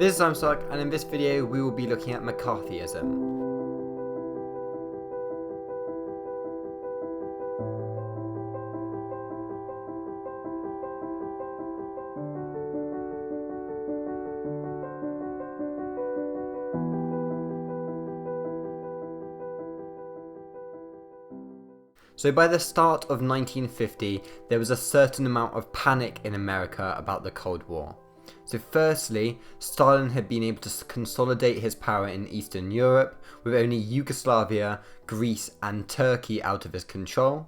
This is Samsung, and in this video we will be looking at McCarthyism. So by the start of 1950, there was a certain amount of panic in America about the Cold War. So firstly, Stalin had been able to consolidate his power in Eastern Europe, with only Yugoslavia, Greece and Turkey out of his control.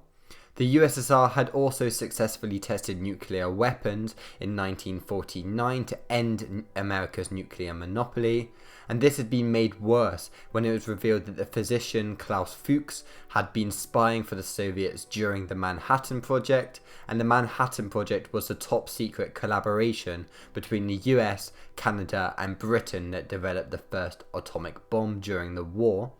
The USSR had also successfully tested nuclear weapons in 1949 to end America's nuclear monopoly, and this had been made worse when it was revealed that the physician Klaus Fuchs had been spying for the Soviets during the Manhattan Project, and the Manhattan Project was the top secret collaboration between the US, Canada and Britain that developed the first atomic bomb during the war.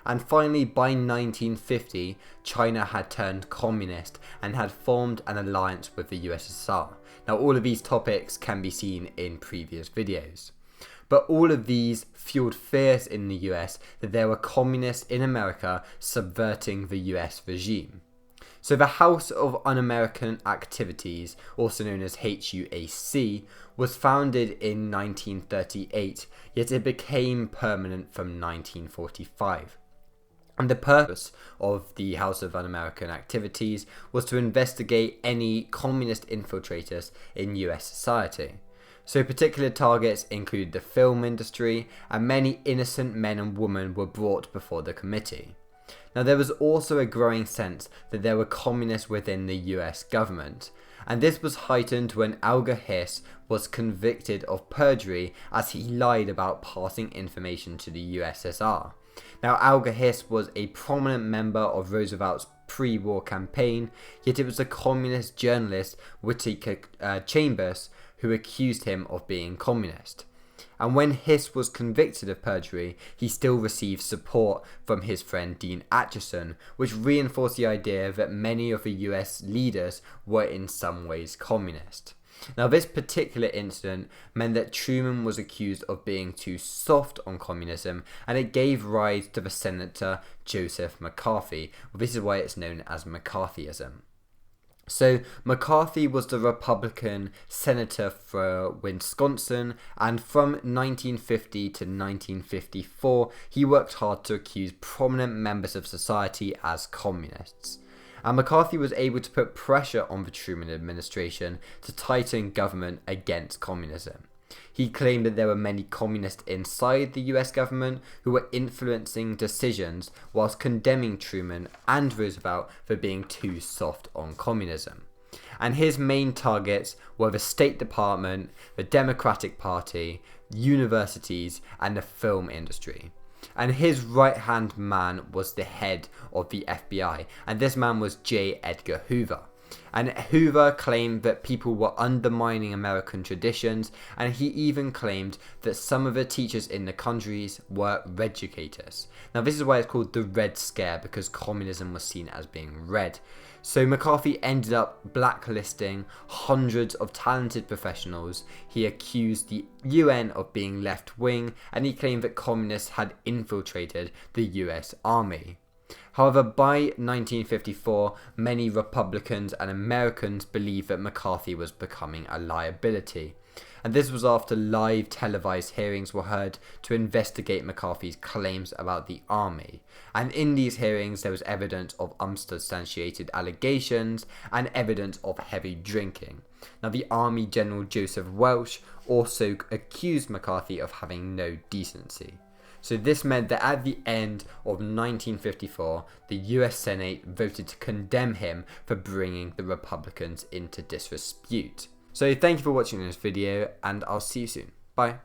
And finally, by 1950, China had turned communist and had formed an alliance with the USSR. Now, all of these topics can be seen in previous videos. But all of these fueled fears in the US that there were communists in America subverting the US regime. So the House of Un-American Activities, also known as HUAC, was founded in 1938, yet it became permanent from 1945. And the purpose of the House of Un-American Activities was to investigate any communist infiltrators in US society. So particular targets include the film industry, and many innocent men and women were brought before the committee. Now there was also a growing sense that there were communists within the US government, and this was heightened when Alger Hiss was convicted of perjury as he lied about passing information to the USSR. Now, Alger Hiss was a prominent member of Roosevelt's pre-war campaign, yet it was a communist journalist, Whittaker Chambers, who accused him of being communist. And when Hiss was convicted of perjury, he still received support from his friend Dean Acheson, which reinforced the idea that many of the US leaders were in some ways communist. Now, this particular incident meant that Truman was accused of being too soft on communism, and it gave rise to the Senator Joseph McCarthy. Well, this is why it's known as McCarthyism. So, McCarthy was the Republican senator for Wisconsin, and from 1950 to 1954, he worked hard to accuse prominent members of society as communists. And McCarthy was able to put pressure on the Truman administration to tighten government against communism. He claimed that there were many communists inside the US government who were influencing decisions, whilst condemning Truman and Roosevelt for being too soft on communism. And his main targets were the State Department, the Democratic Party, universities and the film industry. And his right-hand man was the head of the FBI, and this man was J. Edgar Hoover. And Hoover claimed that people were undermining American traditions, and he even claimed that some of the teachers in the countries were reducators. Now this is why it's called the Red Scare, because communism was seen as being red. So McCarthy ended up blacklisting hundreds of talented professionals. He accused the UN of being left-wing, and he claimed that communists had infiltrated the US Army. However, by 1954, many Republicans and Americans believed that McCarthy was becoming a liability. And this was after live televised hearings were held to investigate McCarthy's claims about the army. And in these hearings, there was evidence of unsubstantiated allegations and evidence of heavy drinking. Now, the Army General Joseph Welch also accused McCarthy of having no decency. So this meant that at the end of 1954, the US Senate voted to condemn him for bringing the Republicans into disrepute. So thank you for watching this video, and I'll see you soon. Bye.